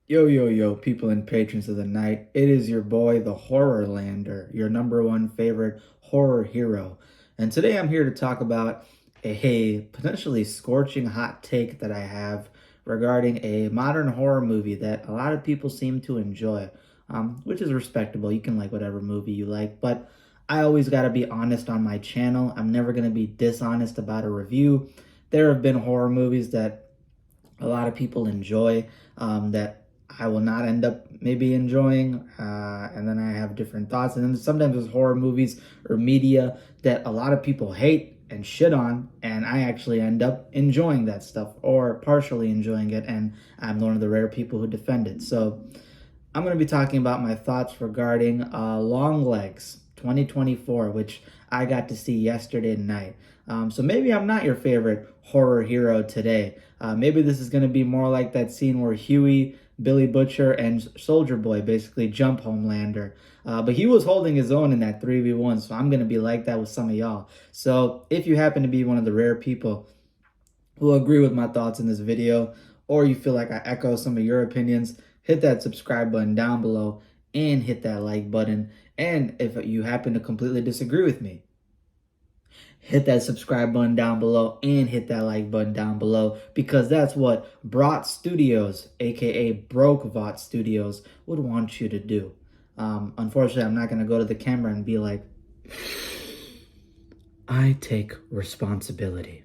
Yo, yo, yo, people and patrons of the night. It is your boy, the Horrorlander, your number one favorite horror hero. And today I'm here to talk about a potentially scorching hot take that I have regarding a modern horror movie that a lot of people seem to enjoy, which is respectable. You can like whatever movie you like, but I always got to be honest on my channel. I'm never going to be dishonest about a review. There have been horror movies that a lot of people enjoy that I will not end up maybe enjoying. And then I have different thoughts. And then sometimes there's horror movies or media that a lot of people hate and shit on. And I actually end up enjoying that stuff or partially enjoying it. And I'm one of the rare people who defend it. So I'm going to be talking about my thoughts regarding Longlegs 2024, which I got to see yesterday night. So maybe I'm not your favorite horror hero today. Maybe this is going to be more like that scene where Huey, Billy Butcher, and Soldier Boy basically jump Homelander. But he was holding his own in that 3v1, so I'm going to be like that with some of y'all. So if you happen to be one of the rare people who agree with my thoughts in this video, or you feel like I echo some of your opinions, hit that subscribe button down below and hit that like button. And if you happen to completely disagree with me, hit that subscribe button down below and hit that like button down below, because that's what Brought Studios, aka Broke Vought Studios, would want you to do. Unfortunately, I'm not going to go to the camera and be like, I take responsibility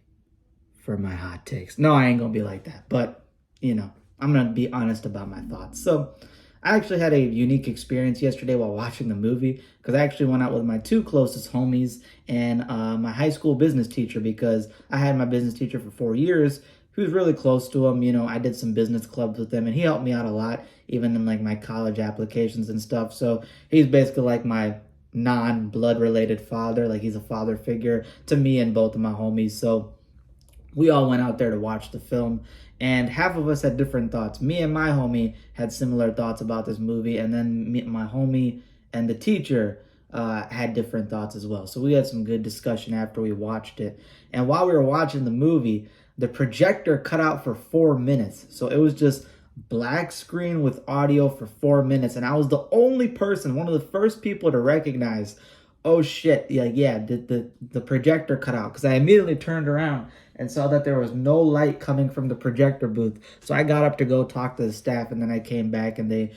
for my hot takes. No, I ain't gonna be like that. But, I'm gonna be honest about my thoughts. So, I actually had a unique experience yesterday while watching the movie because I actually went out with my two closest homies and my high school business teacher, because I had my business teacher for 4 years. He was really close to him. I did some business clubs with him and he helped me out a lot, even in like my college applications and stuff. So, he's basically like my non-blood related father. Like he's a father figure to me and both of my homies. So, we all went out there to watch the film, and half of us had different thoughts. Me and my homie had similar thoughts about this movie, and then my homie and the teacher had different thoughts as well. So we had some good discussion after we watched it. And while we were watching the movie, the projector cut out for 4 minutes. So it was just black screen with audio for 4 minutes. And I was the only person, one of the first people to recognize, oh shit, yeah, the projector cut out. Because I immediately turned around and saw that there was no light coming from the projector booth. So I got up to go talk to the staff, and then I came back and they,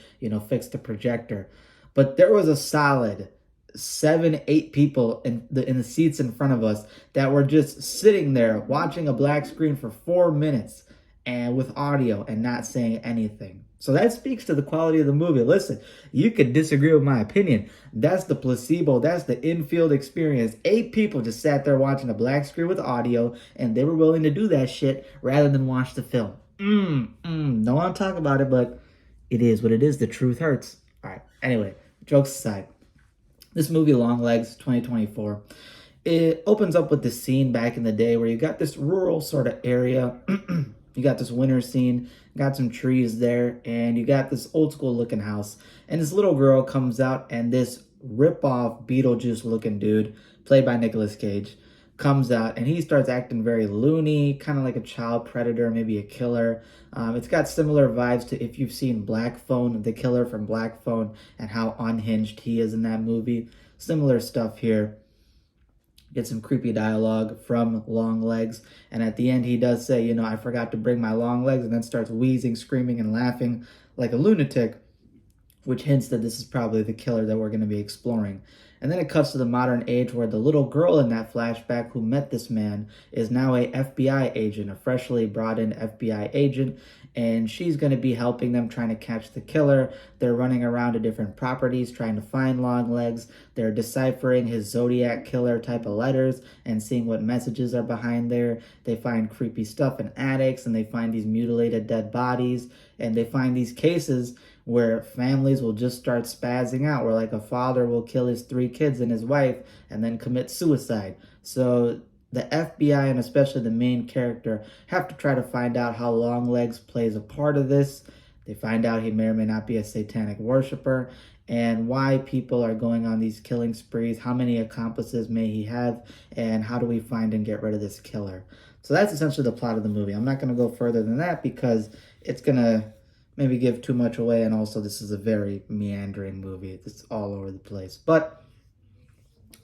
fixed the projector. But there was a solid 7, 8 people in the seats in front of us that were just sitting there watching a black screen for 4 minutes and with audio and not saying anything. So that speaks to the quality of the movie. Listen, you could disagree with my opinion. That's the placebo. That's the infield experience. 8 people just sat there watching a black screen with audio, and they were willing to do that shit rather than watch the film. Don't want to talk about it, but it is what it is. The truth hurts. All right. Anyway, jokes aside, this movie, Longlegs 2024, it opens up with this scene back in the day where you got this rural sort of area. You got this winter scene, got some trees there, and you got this old school looking house. And this little girl comes out, and this rip-off Beetlejuice looking dude, played by Nicolas Cage, comes out, and he starts acting very loony, kind of like a child predator, maybe a killer. It's got similar vibes to if you've seen Black Phone, the killer from Black Phone, and how unhinged he is in that movie. Similar stuff here. Get some creepy dialogue from Longlegs. And at the end, he does say, I forgot to bring my long legs, and then starts wheezing, screaming, and laughing like a lunatic, which hints that this is probably the killer that we're going to be exploring. And then it cuts to the modern age where the little girl in that flashback who met this man is now a FBI agent, a freshly brought in FBI agent, and she's going to be helping them trying to catch the killer. They're running around to different properties trying to find Longlegs. They're deciphering his Zodiac killer type of letters and seeing what messages are behind there. They find creepy stuff in attics, and they find these mutilated dead bodies, and they find these cases where families will just start spazzing out, where like a father will kill his 3 kids and his wife and then commit suicide. So the FBI, and especially the main character, have to try to find out how Longlegs plays a part of this. They find out he may or may not be a satanic worshiper, and why people are going on these killing sprees, how many accomplices may he have, and how do we find and get rid of this killer. So that's essentially the plot of the movie. I'm not going to go further than that because it's going to maybe give too much away. And also, this is a very meandering movie. It's all over the place. But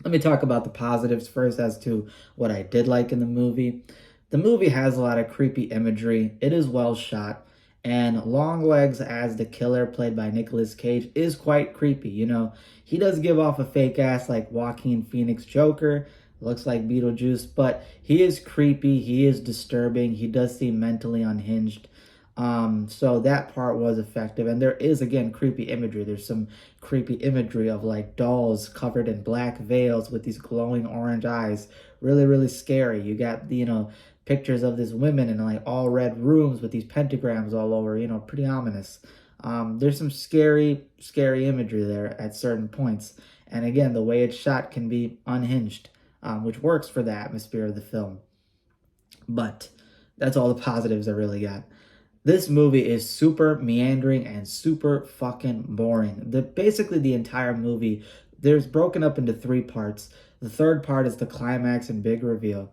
let me talk about the positives first as to what I did like in the movie. The movie has a lot of creepy imagery. It is well shot. And Longlegs as the killer, played by Nicolas Cage, is quite creepy. You know, he does give off a fake ass like Joaquin Phoenix Joker. Looks like Beetlejuice, but he is creepy. He is disturbing. He does seem mentally unhinged. So that part was effective. And there is, again, creepy imagery. There's some creepy imagery of like dolls covered in black veils with these glowing orange eyes. Really, really scary. You got, pictures of these women in like all red rooms with these pentagrams all over, pretty ominous. There's some scary, scary imagery there at certain points. And again, the way it's shot can be unhinged, which works for the atmosphere of the film. But that's all the positives I really got. This movie is super meandering and super fucking boring. Basically the entire movie, there's broken up into 3 parts. The third part is the climax and big reveal.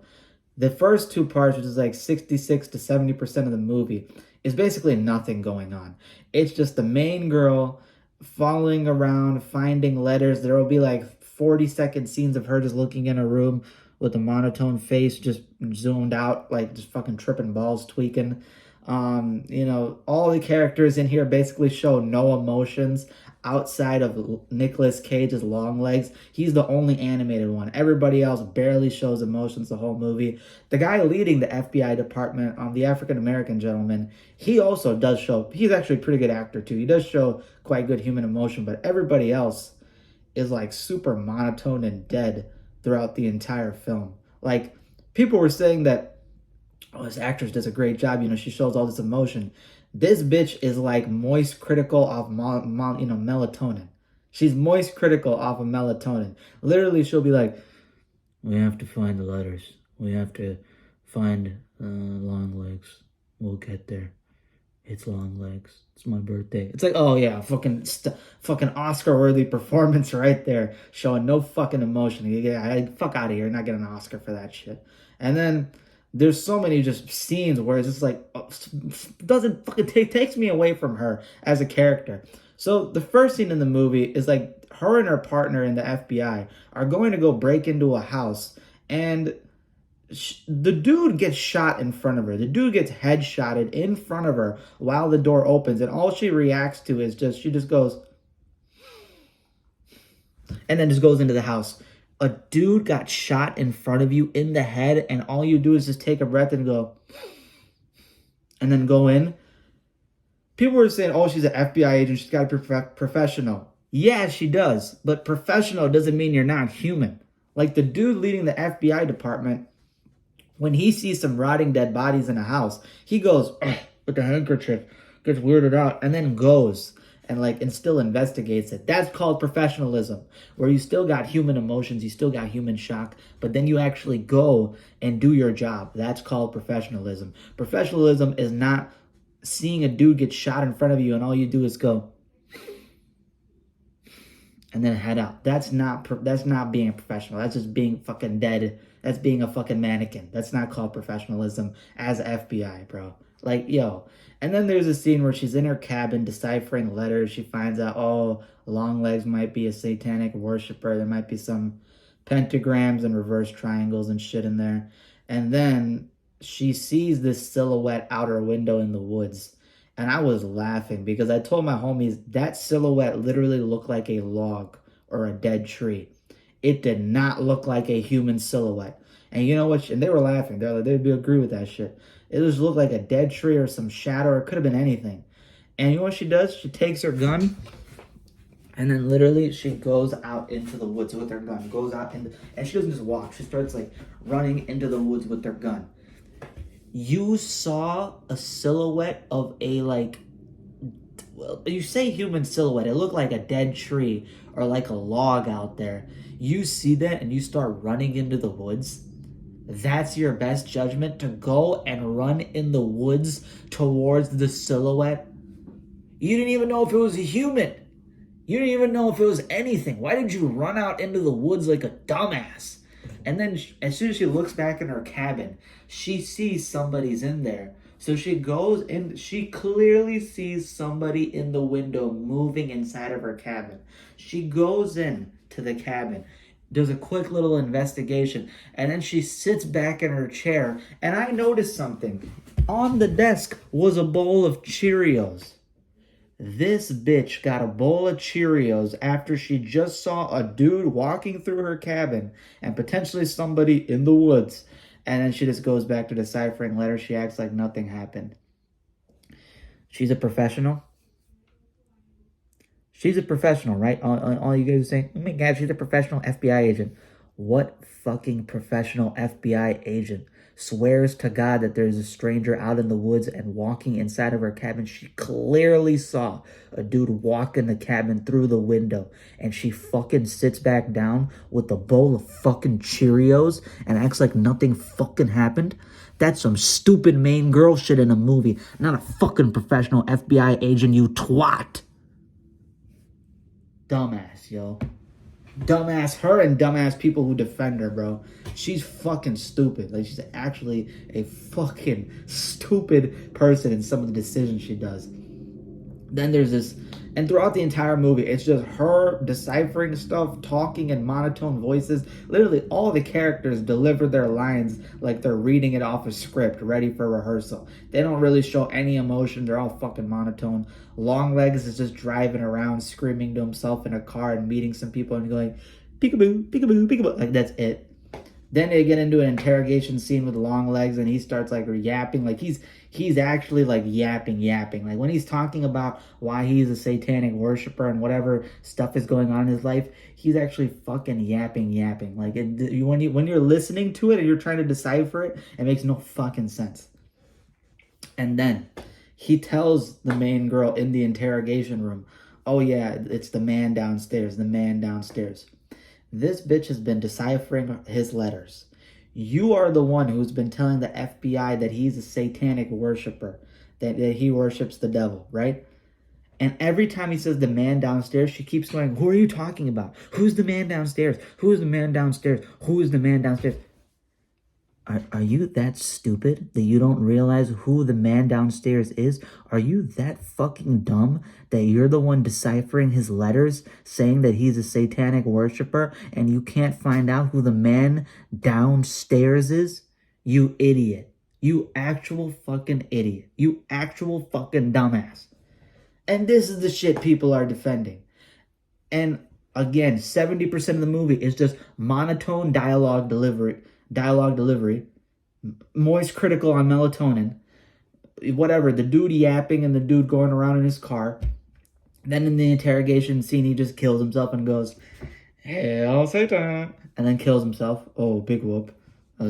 The first 2 parts, which is like 66 to 70% of the movie, is basically nothing going on. It's just the main girl following around, finding letters. There will be like 40-second scenes of her just looking in a room with a monotone face, just zoomed out, like just fucking tripping balls, tweaking. All the characters in here basically show no emotions outside of Nicolas Cage's Longlegs. He's the only animated one. Everybody else barely shows emotions the whole movie. The guy leading the FBI department, the African-American gentleman, he also does show, he's actually a pretty good actor too. He does show quite good human emotion, but everybody else is like super monotone and dead throughout the entire film. Like, people were saying that, oh, this actress does a great job. She shows all this emotion. This bitch is like moist critical of melatonin. She's moist critical off of melatonin. Literally, she'll be like, we have to find the letters. We have to find Longlegs. We'll get there. It's Longlegs. It's my birthday. It's like, oh yeah, fucking Oscar-worthy performance right there. Showing no fucking emotion. Yeah, fuck out of here. You're not getting an Oscar for that shit. And then there's so many just scenes where it's just like, doesn't fucking takes me away from her as a character. So the first scene in the movie is like her and her partner in the FBI are going to go break into a house, and the dude gets shot in front of her. The dude gets headshotted in front of her while the door opens, and all she reacts to is she just goes, and then just goes into the house. A dude got shot in front of you in the head, and all you do is just take a breath and go, and then go in. People were saying, oh, she's an FBI agent, she's got to be professional. Yeah, she does, but professional doesn't mean you're not human. Like the dude leading the FBI department, when he sees some rotting dead bodies in a house, he goes with the handkerchief, gets weirded out, and then goes and still investigates it. That's called professionalism, where you still got human emotions, you still got human shock, but then you actually go and do your job. That's called professionalism. Professionalism is not seeing a dude get shot in front of you and all you do is go and then head out. That's not being a professional. That's just being fucking dead. That's being a fucking mannequin. That's not called professionalism as FBI, bro. Like, yo. And then there's a scene where she's in her cabin deciphering letters. She finds out, oh, Longlegs might be a satanic worshiper. There might be some pentagrams and reverse triangles and shit in there. And then she sees this silhouette out her window in the woods. And I was laughing because I told my homies that silhouette literally looked like a log or a dead tree. It did not look like a human silhouette. And you know what? And they were laughing. They'd agree with that shit. It just looked like a dead tree or some shadow, or it could have been anything. And you know what she does? She takes her gun, and then literally she goes out into the woods with her gun. And she doesn't just walk. She starts like running into the woods with her gun. You saw a silhouette of you say human silhouette. It looked like a dead tree or like a log out there. You see that and you start running into the woods. That's your best judgment, to go and run in the woods towards the silhouette? You didn't even know if it was a human. You didn't even know if it was anything. Why did you run out into the woods like a dumbass? And then as soon as she looks back in her cabin, she sees somebody's in there. So she goes in, she clearly sees somebody in the window moving inside of her cabin. She goes in to the cabin, does a quick little investigation, and then she sits back in her chair. And I noticed something. On the desk was a bowl of Cheerios. This bitch got a bowl of Cheerios after she just saw a dude walking through her cabin and potentially somebody in the woods. And then she just goes back to deciphering letters. She acts like nothing happened. She's a professional. She's a professional, right? All you guys are saying, oh my God, she's a professional FBI agent. What fucking professional FBI agent swears to God that there's a stranger out in the woods and walking inside of her cabin? She clearly saw a dude walk in the cabin through the window, and she fucking sits back down with a bowl of fucking Cheerios and acts like nothing fucking happened. That's some stupid main girl shit in a movie, not a fucking professional FBI agent, you twat. Dumbass, yo. Dumbass her and dumbass people who defend her, bro. She's fucking stupid. Like, she's actually a fucking stupid person in some of the decisions she does. Then there's this, and throughout the entire movie, it's just her deciphering stuff, talking in monotone voices. Literally, all the characters deliver their lines like they're reading it off a script, ready for rehearsal. They don't really show any emotion. They're all fucking monotone. Longlegs is just driving around, screaming to himself in a car and meeting some people and going, peekaboo, peekaboo, peekaboo. Like, that's it. Then they get into an interrogation scene with Longlegs, and he starts like yapping, like he's actually like yapping. Like when he's talking about why he's a satanic worshiper and whatever stuff is going on in his life, he's actually fucking yapping. Like when you're listening to it and you're trying to decipher it, it makes no fucking sense. And then he tells the main girl in the interrogation room, "Oh yeah, it's the man downstairs. The man downstairs." This bitch has been deciphering his letters. You are the one who's been telling the FBI that he's a satanic worshiper, that he worships the devil, right? And every time he says the man downstairs, she keeps going, who are you talking about? Who's the man downstairs? Who's the man downstairs? Who is the man downstairs? Are you that stupid that you don't realize who the man downstairs is? Are you that fucking dumb that you're the one deciphering his letters saying that he's a satanic worshiper and you can't find out who the man downstairs is? You idiot. You actual fucking idiot. You actual fucking dumbass. And this is the shit people are defending. And again, 70% of the movie is just monotone dialogue delivery, moist critical on melatonin, whatever, the dude yapping and the dude going around in his car. Then in the interrogation scene, he just kills himself and goes, "Hail Satan," and then kills himself. Oh, big whoop.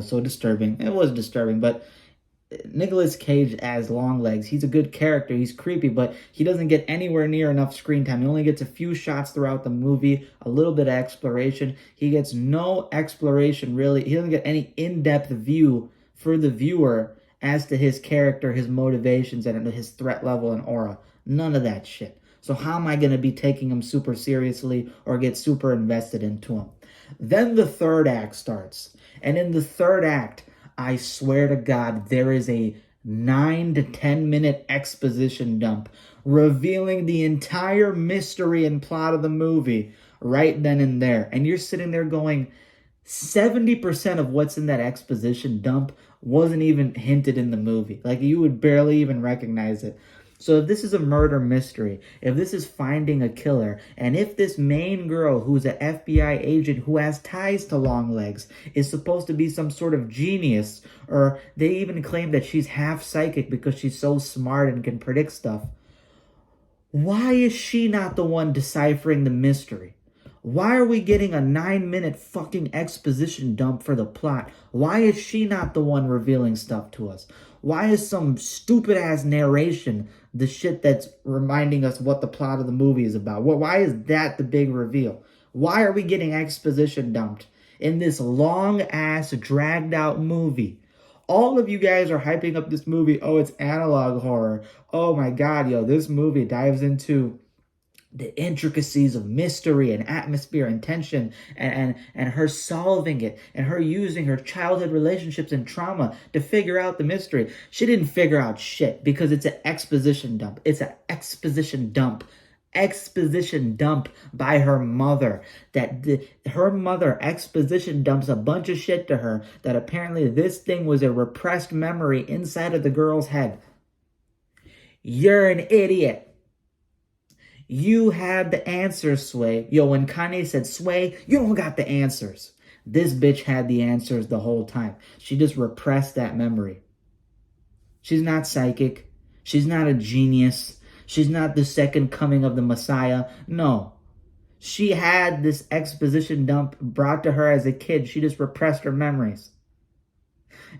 So disturbing. It was disturbing, but Nicolas Cage as Longlegs, he's a good character. He's creepy, but he doesn't get anywhere near enough screen time. He only gets a few shots throughout the movie, a little bit of exploration. He gets no exploration, really. He doesn't get any in-depth view for the viewer as to his character, his motivations, and his threat level and aura. None of that shit. So how am I going to be taking him super seriously or get super invested into him? Then the third act starts. And in the third act, I swear to God, there is a 9 to 10 minute exposition dump revealing the entire mystery and plot of the movie right then and there. And you're sitting there going, 70% of what's in that exposition dump wasn't even hinted in the movie. Like, you would barely even recognize it. So if this is a murder mystery, if this is finding a killer, and if this main girl who's an FBI agent who has ties to Longlegs is supposed to be some sort of genius, or they even claim that she's half psychic because she's so smart and can predict stuff, why is she not the one deciphering the mystery? Why are we getting a 9-minute fucking exposition dump for the plot? Why is she not the one revealing stuff to us? Why is some stupid-ass narration the shit that's reminding us what the plot of the movie is about? Why is that the big reveal? Why are we getting exposition dumped in this long-ass, dragged-out movie? All of you guys are hyping up this movie. Oh, it's analog horror. Oh my God, yo, this movie dives into the intricacies of mystery and atmosphere and tension, and her solving it, and her using her childhood relationships and trauma to figure out the mystery. She didn't figure out shit because it's an exposition dump. It's an exposition dump. Exposition dump by her mother. Her mother exposition dumps a bunch of shit to her that apparently this thing was a repressed memory inside of the girl's head. You're an idiot. You have the answers, Sway. Yo, when Kanye said, Sway, you don't got the answers. This bitch had the answers the whole time. She just repressed that memory. She's not psychic. She's not a genius. She's not the second coming of the Messiah. No. She had this exposition dump brought to her as a kid. She just repressed her memories.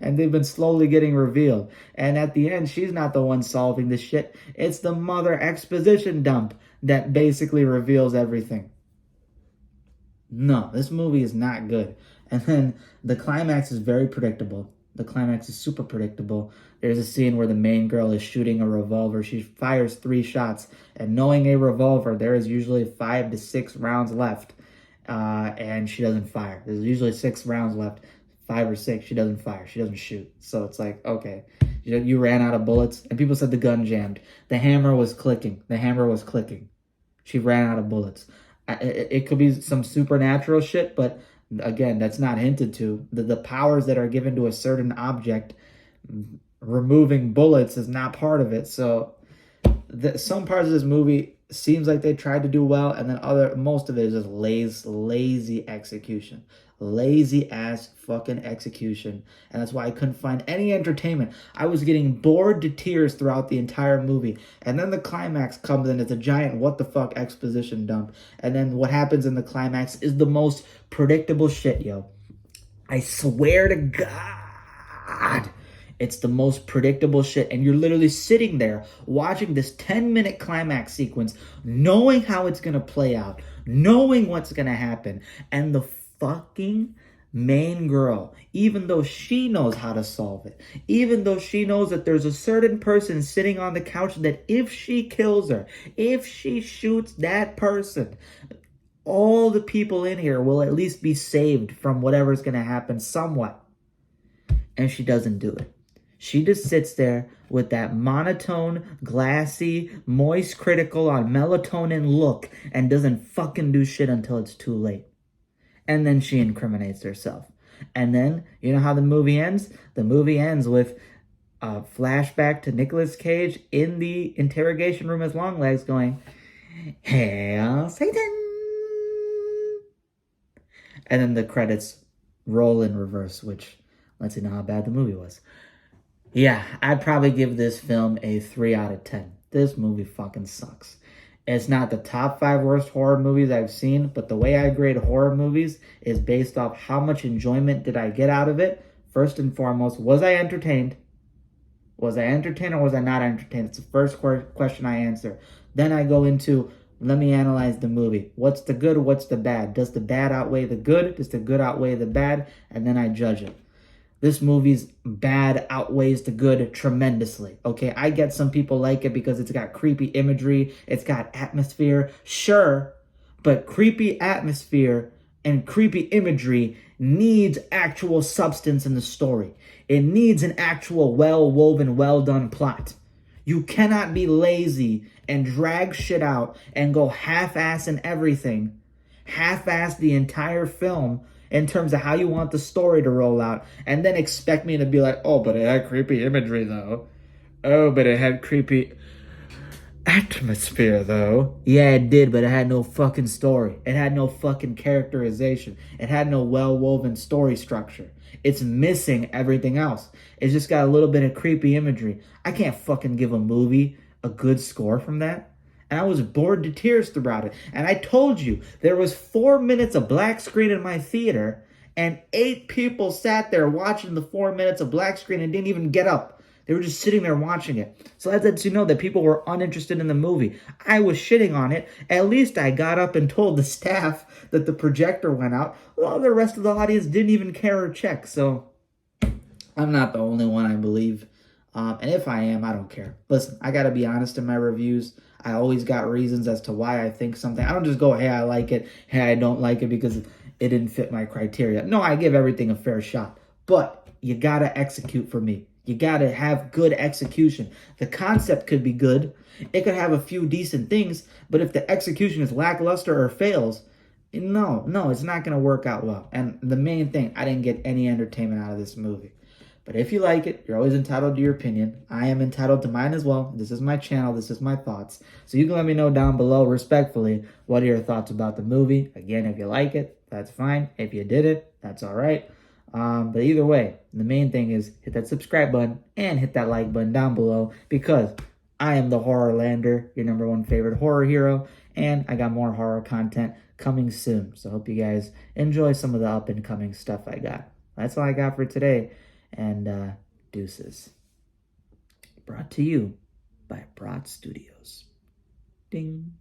And they've been slowly getting revealed. And at the end, she's not the one solving the shit. It's the mother exposition dump that basically reveals everything. No, this movie is not good. And then the climax is very predictable. The climax is super predictable. There's a scene where the main girl is shooting a revolver. She fires 3 shots. And knowing a revolver, there is usually 5 to 6 rounds left. And she doesn't fire. There's usually 6 rounds left. 5 or 6, she doesn't fire. She doesn't shoot. So it's like, okay, you ran out of bullets. And people said the gun jammed. The hammer was clicking. The hammer was clicking. She ran out of bullets. It could be some supernatural shit, but again, that's not hinted to. The powers that are given to a certain object, removing bullets is not part of it. So some parts of this movie seems like they tried to do well, and then most of it is just lazy execution. Lazy ass fucking execution. And that's why I couldn't find any entertainment. I was getting bored to tears throughout the entire movie. And then the climax comes in. It's a giant what the fuck exposition dump. And then what happens in the climax is the most predictable shit, yo. I swear to God, it's the most predictable shit. And you're literally sitting there watching this 10-minute climax sequence, knowing how it's going to play out, knowing what's going to happen. And the fucking main girl, even though she knows how to solve it, even though she knows that there's a certain person sitting on the couch that if she kills her, if she shoots that person, all the people in here will at least be saved from whatever's going to happen somewhat. And she doesn't do it. She just sits there with that monotone, glassy, moist, critical on melatonin look and doesn't fucking do shit until it's too late. And then she incriminates herself. And then, you know how the movie ends? The movie ends with a flashback to Nicolas Cage in the interrogation room as Longlegs going, "Hail Satan!" And then the credits roll in reverse, which lets you know how bad the movie was. Yeah, I'd probably give this film a 3 out of 10. This movie fucking sucks. It's not the top 5 worst horror movies I've seen, but the way I grade horror movies is based off how much enjoyment did I get out of it. First and foremost, was I entertained? Was I entertained or was I not entertained? It's the first question I answer. Then I go into, let me analyze the movie. What's the good? What's the bad? Does the bad outweigh the good? Does the good outweigh the bad? And then I judge it. This movie's bad outweighs the good tremendously, okay? I get some people like it because it's got creepy imagery, it's got atmosphere, sure, but creepy atmosphere and creepy imagery needs actual substance in the story. It needs an actual well-woven, well-done plot. You cannot be lazy and drag shit out and go half-ass in everything, half-ass the entire film, in terms of how you want the story to roll out, and then expect me to be like, oh, but it had creepy imagery, though. Oh, but it had creepy atmosphere, though. Yeah, it did, but it had no fucking story. It had no fucking characterization. It had no well-woven story structure. It's missing everything else. It's just got a little bit of creepy imagery. I can't fucking give a movie a good score from that. And I was bored to tears throughout it. And I told you, there was 4 minutes of black screen in my theater, and 8 people sat there watching the 4 minutes of black screen and didn't even get up. They were just sitting there watching it. So that lets you know that people were uninterested in the movie. I was shitting on it. At least I got up and told the staff that the projector went out. Well, the rest of the audience didn't even care or check. So I'm not the only one, I believe. And if I am, I don't care. Listen, I got to be honest in my reviews. I always got reasons as to why I think something. I don't just go, hey, I like it. Hey, I don't like it because it didn't fit my criteria. No, I give everything a fair shot. But you got to execute for me. You got to have good execution. The concept could be good. It could have a few decent things. But if the execution is lackluster or fails, no, it's not going to work out well. And the main thing, I didn't get any entertainment out of this movie. But if you like it, you're always entitled to your opinion. I am entitled to mine as well. This is my channel. This is my thoughts. So you can let me know down below respectfully what are your thoughts about the movie. Again, if you like it, that's fine. If you didn't, that's all right. But either way, the main thing is hit that subscribe button and hit that like button down below because I am the Horrorlander, your #1 favorite horror hero, and I got more horror content coming soon. So I hope you guys enjoy some of the up-and-coming stuff I got. That's all I got for today. And deuces. Brought to you by Brought Studios. Ding.